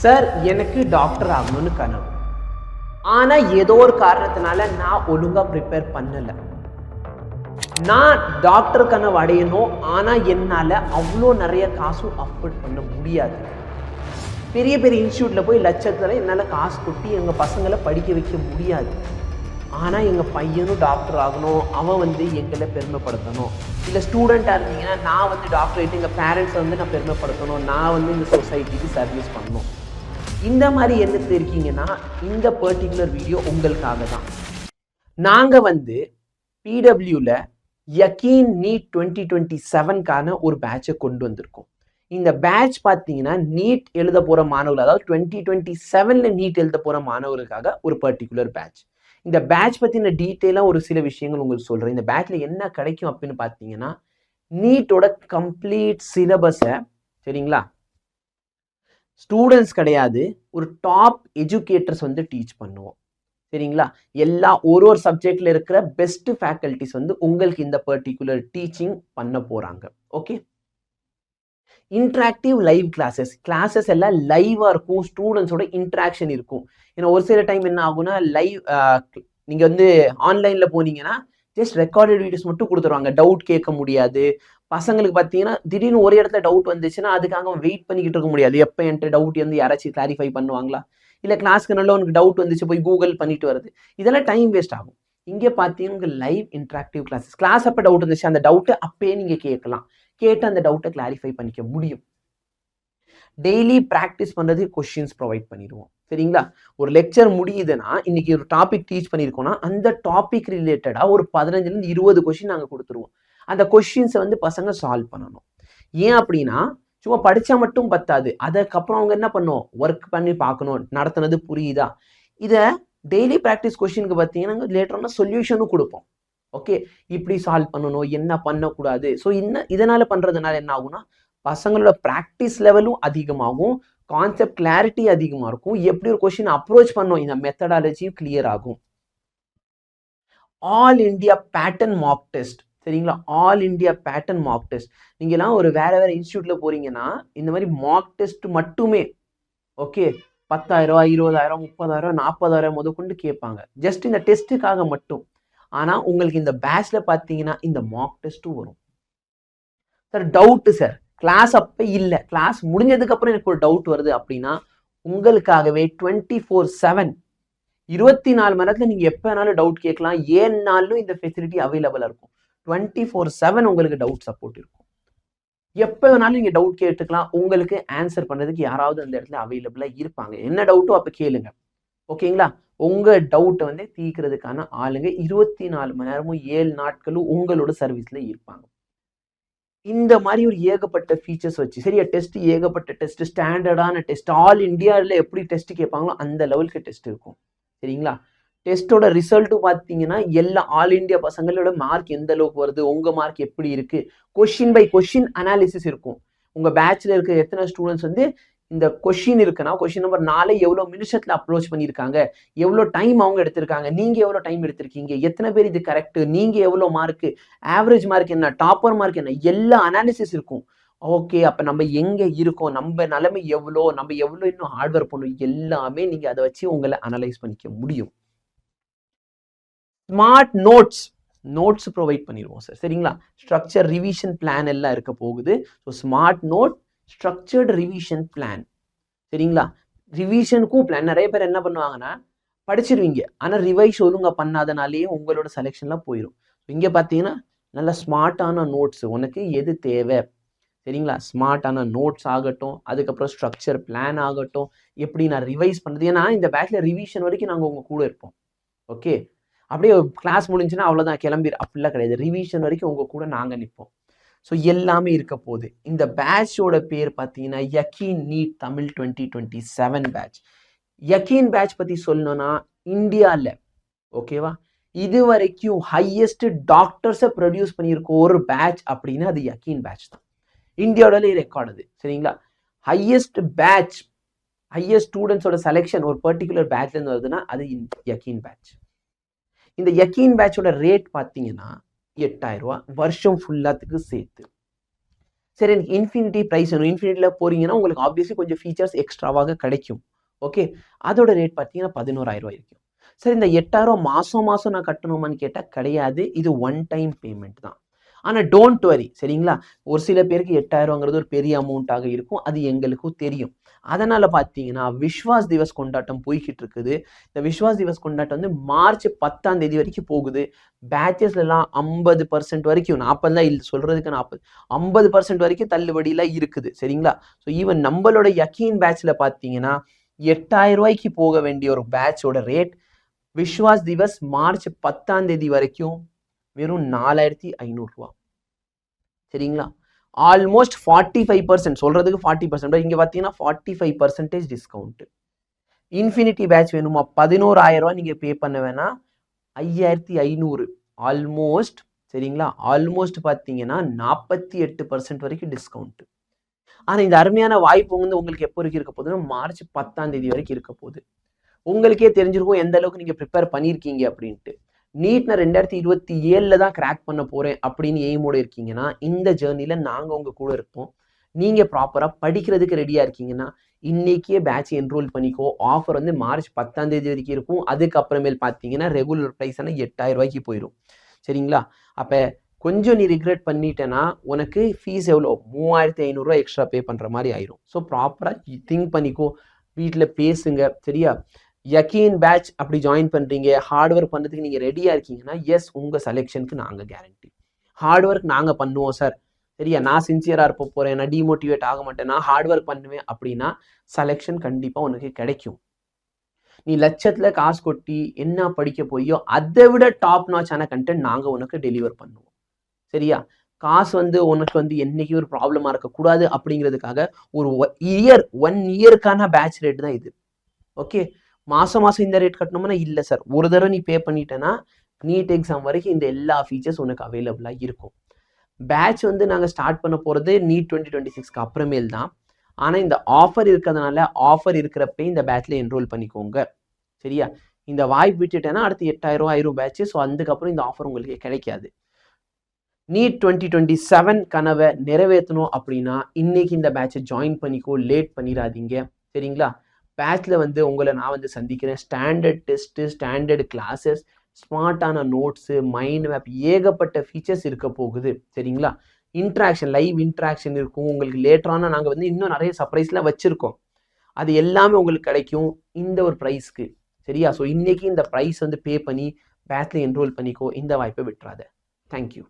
Sir எனக்கு doctor ஆகணும்னு கனவு. ஆனா ஏதோ ஒரு காரணத்தினால நான் ஒழுங்கா ப்ரிப்பேர் பண்ணல. நான் டாக்டர் கனவு அடையணும், ஆனா என்னால அவ்வளோ நிறைய காசும் அஃபோர்ட் பண்ண முடியாது. பெரிய பெரிய இன்ஸ்டியூட்ல போய் லட்சத்துல என்னால காசு கொட்டி எங்க பசங்களை படிக்க வைக்க முடியாது. ஆனா எங்க பையனும் டாக்டர் ஆகணும், அவன் எங்களை பெருமைப்படுத்தணும். இல்லை ஸ்டூடெண்ட்டாக இருந்தீங்கன்னா நான் டாக்டர் ஆகிட்டு எங்கள் பேரண்ட்ஸை நான் பெருமைப்படுத்தணும், நான் இந்த சொசைட்டிக்கு சர்வீஸ் பண்ணணும். இந்த மாதிரி எண்ணத்தில் இருக்கீங்கன்னா இந்த பர்டிகுலர் வீடியோ உங்களுக்காக தான். நாங்கள் பிடபிள்யூல யகீன் நீட் 2027க்கான ஒரு பேட்சை கொண்டு வந்திருக்கோம். இந்த பேட்ச் பார்த்தீங்கன்னா நீட் எழுத போகிற மாணவர்கள், அதாவது 2027ல் நீட் எழுத போகிற மாணவர்களுக்காக ஒரு பர்டிகுலர் பேட்ச். இந்த பேட்ச் பற்றின டீட்டெயிலாக ஒரு சில விஷயங்கள் உங்களுக்கு சொல்கிறேன். இந்த பேட்சில் என்ன கிடைக்கும் அப்படின்னு பார்த்தீங்கன்னா நீட்டோட கம்ப்ளீட் சிலபஸை, சரிங்களா, ஸ்டூடெண்ட்ஸ் கிடையாது, ஒரு டாப் எஜுகேட்டர்ஸ் டீச் பண்ணுவோம். சரிங்களா, எல்லா ஒரு சப்ஜெக்ட்ல இருக்கிற பெஸ்ட் ஃபேக்கல்டிஸ் உங்களுக்கு இந்த பர்டிகுலர் டீச்சிங் பண்ண போறாங்க. ஓகே, இன்டராக்டிவ் லைவ் கிளாஸஸ் எல்லாம் லைவா இருக்கும், ஸ்டூடெண்ட்ஸோட இன்டராக்ஷன் இருக்கும். ஏன்னா ஒரு சில டைம் என்ன ஆகும்னா லைவ் நீங்க ஆன்லைன்ல போனீங்கன்னா ஜஸ்ட் ரெக்கார்டட் வீடியோஸ் மட்டும் கொடுத்துருவாங்க, டவுட் கேட்க முடியாது. பசங்களுக்கு பார்த்தீங்கன்னா திடீர்னு ஒரு இடத்துல டவுட் வந்துச்சுன்னா அதுக்காக வெயிட் பண்ணிக்கிட்டு இருக்க முடியாது. எப்போ என்கிட்ட டவுட் யாராச்சும் கிளாரிஃபை பண்ணுவாங்களா, இல்லை கிளாஸ்க்கு நல்ல உனக்கு டவுட் வந்துச்சு போய் கூகுள் பண்ணிட்டு வருது, இதெல்லாம் டைம் வேஸ்ட் ஆகும். இங்கே பார்த்தீங்கன்னா லைவ் இன்டராக்டிவ் கிளாஸ் அப்போ டவுட் இருந்துச்சு, அந்த டவுட்டை அப்பயே நீங்கள் கேட்கலாம், கேட்டு அந்த டவுட்டை கிளாரிஃபை பண்ணிக்க முடியும். டெய்லி ப்ராக்டிஸ் பண்ணுறது கொஸ்டின்ஸ் ப்ரொவைட் பண்ணிடுவோம். சரிங்களா, ஒரு லெக்சர் முடியுதுன்னா இன்னைக்கு ஒரு டாபிக் டீச் பண்ணியிருக்கோம்னா அந்த டாபிக் ரிலேட்டடாக ஒரு 15லேருந்து 20 கொஸ்டின் நாங்கள் கொடுத்துருவோம். அந்த கொஸ்டின்ஸை பசங்க சால்வ் பண்ணணும். ஏன் அப்படின்னா சும்மா படித்தா மட்டும் பத்தாது, அதுக்கப்புறம் அவங்க என்ன பண்ணுவோம், ஒர்க் பண்ணி பார்க்கணும், நடத்துனது புரியுதா. இதை டெய்லி ப்ராக்டிஸ் கொஸ்டினுக்கு பார்த்தீங்கன்னா லேட்டரான சொல்யூஷனும் கொடுப்போம். ஓகே, இப்படி சால்வ் பண்ணணும், என்ன பண்ணக்கூடாது. ஸோ இதனால பண்ணுறதுனால என்ன ஆகும்னா பசங்களோட ப்ராக்டிஸ் லெவலும் அதிகமாகும், கான்செப்ட் கிளாரிட்டி அதிகமாக இருக்கும், எப்படி ஒரு கொஸ்டின் அப்ரோச் பண்ணோம் இந்த மெத்தடாலஜியும் கிளியர் ஆகும். All India pattern mark test, சரிங்களா, all India pattern mark test. நீங்களாம் ஒரு வேற இன்ஸ்டியூட்ல போறீங்கன்னா இந்த மாதிரி மார்க் டெஸ்ட் மட்டுமே ஓகே 10,000, 20,000, 30,000, 40,000 முதற்கொண்டு கேட்பாங்க, ஜஸ்ட் இந்த டெஸ்ட்டுக்காக மட்டும். ஆனால் உங்களுக்கு இந்த பேட்ச்ல பார்த்தீங்கன்னா இந்த மார்க் டெஸ்ட்டும் வரும். சார் டவுட்டு சார், கிளாஸ் அப்போ இல்லை, கிளாஸ் முடிஞ்சதுக்கு அப்புறம் எனக்கு ஒரு டவுட் வருது அப்படின்னா உங்களுக்காகவே 24/7 24 மணி நேரத்தில் நீங்கள் எப்போ வேணாலும் டவுட் கேட்கலாம். ஏன்னாலும் இந்த ஃபெசிலிட்டி அவைலபிளாக இருக்கும். 24/7 உங்களுக்கு டவுட் சப்போர்ட் இருக்கும். எப்போ வேணாலும் நீங்கள் டவுட் கேட்டுக்கலாம், உங்களுக்கு ஆன்சர் பண்ணுறதுக்கு யாராவது அந்த இடத்துல அவைலபிளாக இருப்பாங்க. என்ன டவுட்டோ அப்போ கேளுங்க, ஓகேங்களா. உங்கள் டவுட்டை தீர்க்கிறதுக்கான ஆளுங்க 24 மணி நேரமும் 7 நாட்களும் உங்களோட சர்வீஸில் இருப்பாங்க. இந்த மாதிரி ஒரு ஏகப்பட்ட ஃபீச்சர்ஸ் வச்சு, சரியா, டெஸ்ட் ஏகப்பட்ட டெஸ்ட், ஸ்டாண்டர்டான டெஸ்ட், ஆல் இந்தியாவில் எப்படி டெஸ்ட் கேட்பாங்களோ அந்த லெவலுக்கு டெஸ்ட் இருக்கும். சரிங்களா, டெஸ்ட்டோட ரிசல்ட்டும் பார்த்தீங்கன்னா எல்லா ஆல் இண்டியா பசங்களோட மார்க் எந்த அளவுக்கு வருது, உங்க மார்க் எப்படி இருக்கு, கொஸ்டின் பை கொஸ்டின் அனாலிசிஸ் இருக்கும். உங்க பேட்ச்ல இருக்க எத்தனை ஸ்டூடெண்ட்ஸ் இந்த கொஸ்டின் இருக்குன்னா கொஸ்டின் நம்பர் 4 எவ்வளோ நிமிஷத்துல அப்ரோச் பண்ணியிருக்காங்க, எவ்வளோ டைம் அவங்க எடுத்திருக்காங்க, நீங்க எவ்வளோ டைம் எடுத்திருக்கீங்க, எத்தனை பேர் இது கரெக்ட், நீங்க எவ்வளோ மார்க், ஆவரேஜ் மார்க் என்ன, டாப்பர் மார்க் என்ன, எல்லா அனாலிசிஸ் இருக்கும். ஓகே, அப்ப நம்ம எங்க இருக்கோம், நம்ம நிலைமை எவ்வளோ, நம்ம எவ்வளோ இன்னும் ஹார்ட் ஒர்க் பண்ணணும், எல்லாமே நீங்க அதை வச்சு உங்களை அனலைஸ் பண்ணிக்க முடியும். ஸ்மார்ட் நோட்ஸ் ப்ரொவைட் பண்ணிடுவோம் சார், சரிங்களா. ஸ்ட்ரக்சர் ரிவிஷன் பிளான் எல்லாம் இருக்க போகுது. So smart note, structured revision plan, சரிங்களா. ரிவிஷனுக்கும் பிளான். நிறைய பேர் என்ன பண்ணுவாங்கன்னா படிச்சிருவீங்க, ஆனால் ரிவைஸ் ஒழுங்கா பண்ணாதனாலேயே உங்களோட செலெக்ஷன்லாம் போயிடும். இங்கே பார்த்தீங்கன்னா நல்ல ஸ்மார்ட்டான நோட்ஸ், உனக்கு எது தேவை, சரிங்களா. ஸ்மார்ட்டான நோட்ஸ் ஆகட்டும், அதுக்கப்புறம் ஸ்ட்ரக்சர் பிளான் ஆகட்டும், எப்படி நான் ரிவைஸ் பண்ணுறது. ஏன்னா இந்த பேட்ச்ல ரிவிஷன் வரைக்கும் நாங்கள் உங்க கூட இருப்போம். ஓகே, அப்படியே கிளாஸ் முடிஞ்சுன்னா அவ்வளோதான் கிளம்பிடு, அப்படிலாம் கிடையாது. ரிவிஷன் வரைக்கும் உங்க கூட நாங்கள் நிற்போம். ஸோ எல்லாமே இருக்க போகுது. இந்த பேட்சோட பேர் பார்த்தீங்கன்னா யகீன் நீட் தமிழ் 2027 பேட்ச். யகீன் பேட்ச் பற்றி சொல்லணும்னா இந்தியாவில், ஓகேவா, இது வரைக்கும் ஹையஸ்ட் டாக்டர்ஸை ப்ரொடியூஸ் பண்ணியிருக்க ஒரு பேட்ச் அப்படின்னா அது யகீன் பேட்ச் தான். இந்தியாவோட ரெக்கார்டு அது, சரிங்களா. ஹையஸ்ட் பேட்ச், ஹையஸ்ட் ஸ்டூடெண்ட்ஸோட செலெக்ஷன் ஒரு பர்டிகுலர் பேட்ச்லேருந்து வருதுன்னா அது யகீன் பேட்ச். இந்த யகீன் பேட்சோட ரேட் பார்த்தீங்கன்னா 8,000 ரூபா வருஷம் ஃபுல்லாத்துக்கு சேர்த்து. சரி எனக்கு இன்ஃபினிட்டி ப்ரைஸ் வேணும். இன்ஃபினிட்டியில் போறீங்கன்னா உங்களுக்கு ஆப்வியஸ்லி கொஞ்சம் ஃபீச்சர்ஸ் எக்ஸ்ட்ராவாக கிடைக்கும். ஓகே. அதோட ரேட் பார்த்தீங்கன்னா ரூ. 11,000 இருக்கும். சரி இந்த 8,000 மாசம் மாசம் நான் கட்டணுமான்னு கேட்டா கிடையாது. இது ஒன் டைம் பேமெண்ட் தான். ஆனா டோன்ட் வரி சரிங்களா? ஒரு சில பேருக்கு 8,000ங்கிறது ஒரு பெரிய அமௌண்ட்டாக இருக்கும். அது எங்களுக்கும் தெரியும். அதனால பார்த்தீங்கன்னா, விஸ்வாஸ் திவஸ் கொண்டாட்டம் போய்க்கிட்டு இருக்குது. இந்த விஸ்வாஸ் திவஸ் கொண்டாட்டம் வந்து மார்ச் 10ஆம் தேதி வரைக்கும் போகுது. பேட்சஸ்லாம் 50% வரைக்கும் 40 தான் இல்ல சொல்றதுக்கு 40 50% வரைக்கும் தள்ளுபடிலாம் இருக்குது. சரிங்களா? ஸோ ஈவன் நம்மளோட யக்கீன் பேட்ச்ல பார்த்தீங்கன்னா, ரூ. 8,000 போக வேண்டிய ஒரு பேட்சோட ரேட் விஸ்வாஸ் திவஸ் மார்ச் 10ஆம் தேதி வரைக்கும் வெறும் ரூ. 4,500 சரிங்களா? ஆல்மோஸ்ட் 45% சொல்றதுக்கு 40% இங்க பார்த்தீங்கன்னா 45% டிஸ்கவுண்ட். இன்ஃபினிட்டி பேட்ச் வேணுமா? ரூ. 11,000 நீங்க பே பண்ண வேணாம். 5,500 ஆல்மோஸ்ட் சரிங்களா? ஆல்மோஸ்ட் பார்த்தீங்கன்னா 48% வரைக்கும் டிஸ்கவுண்ட். ஆனா இந்த அருமையான வாய்ப்பு வந்து உங்களுக்கு எப்போ வரைக்கும் இருக்க போகுதுன்னா மார்ச் 10ஆம் தேதி வரைக்கும் இருக்க போகுது. உங்களுக்கே தெரிஞ்சிருக்கும் எந்த அளவுக்கு நீங்க ப்ரிப்பேர் பண்ணியிருக்கீங்க அப்படின்ட்டு. நீட் நான் 2027ல தான் கிராக் பண்ண போறேன் அப்படின்னு எய்மோட இருக்கீங்கன்னா இந்த ஜேர்னில நாங்க உங்க கூட இருப்போம். நீங்க ப்ராப்பரா படிக்கிறதுக்கு ரெடியா இருக்கீங்கன்னா இன்னைக்கே பேட்ச் என்ரோல் பண்ணிக்கோ. ஆஃபர் வந்து மார்ச் 10ஆம் தேதி வரைக்கும் இருக்கும். அதுக்கப்புறமேல் பார்த்தீங்கன்னா ரெகுலர் ப்ரைஸ் ஆனால் 8,000 போயிடும். சரிங்களா? அப்போ கொஞ்சம் நீ ரிக்ரெட் பண்ணிட்டேன்னா உனக்கு ஃபீஸ் எவ்வளோ 3,500 எக்ஸ்ட்ரா பே பண்ணுற மாதிரி ஆயிரும். ஸோ ப்ராப்பராக திங்க் பண்ணிக்கோ. வீட்டில் பேசுங்க. சரியா? யக்கீன் பேட்ச் அப்படி ஜாயின் பண்ணுறீங்க, ஹார்ட் ஒர்க் பண்ணுறதுக்கு நீங்கள் ரெடியாக இருக்கீங்கன்னா எஸ் உங்கள் செலெக்ஷனுக்கு நாங்கள் கேரண்டி. ஹார்ட் ஒர்க் நாங்கள் பண்ணுவோம் சார். சரியா? நான் சின்சியராக இருப்ப போகிறேன், நான் டிமோட்டிவேட் ஆக மாட்டேன், நான் ஹார்ட் ஒர்க் பண்ணுவேன் அப்படின்னா செலெக்ஷன் கண்டிப்பாக உனக்கு கிடைக்கும். நீ லட்சத்தில் காசு கொட்டி என்ன படிக்க போயோ அதை விட டாப் நாச்சான கண்டென்ட் நாங்கள் உனக்கு டெலிவர் பண்ணுவோம். சரியா? காசு வந்து உனக்கு வந்து என்னைக்கு ஒரு ப்ராப்ளமாக இருக்கக்கூடாது அப்படிங்கிறதுக்காக ஒரு ஒன் இயருக்கான பேட்ச் ரேட் தான் இது. ஓகே. மாதம் மாதம் இந்த ரேட் கட்டணும்னா இல்லை சார். ஒரு தடவை நீ பே பண்ணிட்டேன்னா நீட் எக்ஸாம் வரைக்கும் இந்த எல்லா ஃபீச்சர்ஸ் உனக்கு அவைலபிளாக இருக்கும். பேட்ச் வந்து நாங்கள் ஸ்டார்ட் பண்ண போகிறது நீட் 2026க்கு அப்புறமேல் தான். ஆனால் இந்த ஆஃபர் இருக்கிறதுனால ஆஃபர் இருக்கிறப்ப இந்த பேட்ச்ல என்ரோல் பண்ணிக்கோங்க. சரியா? இந்த வாய்ப்பு விட்டுட்டேன்னா அடுத்து 8,000 ஆயிரம் பேட்ச். ஸோ அதுக்கப்புறம் இந்த ஆஃபர் உங்களுக்கு கிடைக்காது. நீட் 2027 கனவை நிறைவேற்றணும் அப்படின்னா இன்னைக்கு இந்த பேட்சை ஜாயின் பண்ணிக்கோ. லேட் பண்ணிடாதீங்க. சரிங்களா? பேட்ச்ல வந்து உங்களை நான் வந்து சந்திக்கிறேன். ஸ்டாண்டர்ட் டெஸ்ட்டு, ஸ்டாண்டர்ட் கிளாஸஸ், ஸ்மார்ட்டான நோட்ஸு, மைண்ட் மேப், ஏகப்பட்ட ஃபீச்சர்ஸ் இருக்க போகுது. சரிங்களா? இன்ட்ராக்ஷன், லைவ் இன்ட்ராக்ஷன் இருக்கும். உங்களுக்கு லேட்டரான நாங்கள் வந்து இன்னும் நிறைய சர்ப்ரைஸ்லாம் வச்சுருக்கோம். அது எல்லாமே உங்களுக்கு கிடைக்கும் இந்த ஒரு ப்ரைஸ்க்கு. சரியா? ஸோ இன்னைக்கு இந்த ப்ரைஸ் வந்து பே பண்ணி பேட்ச்ல என்ரோல் பண்ணிக்கோ. இந்த வாய்ப்பை விட்டுறாத. தேங்க்யூ.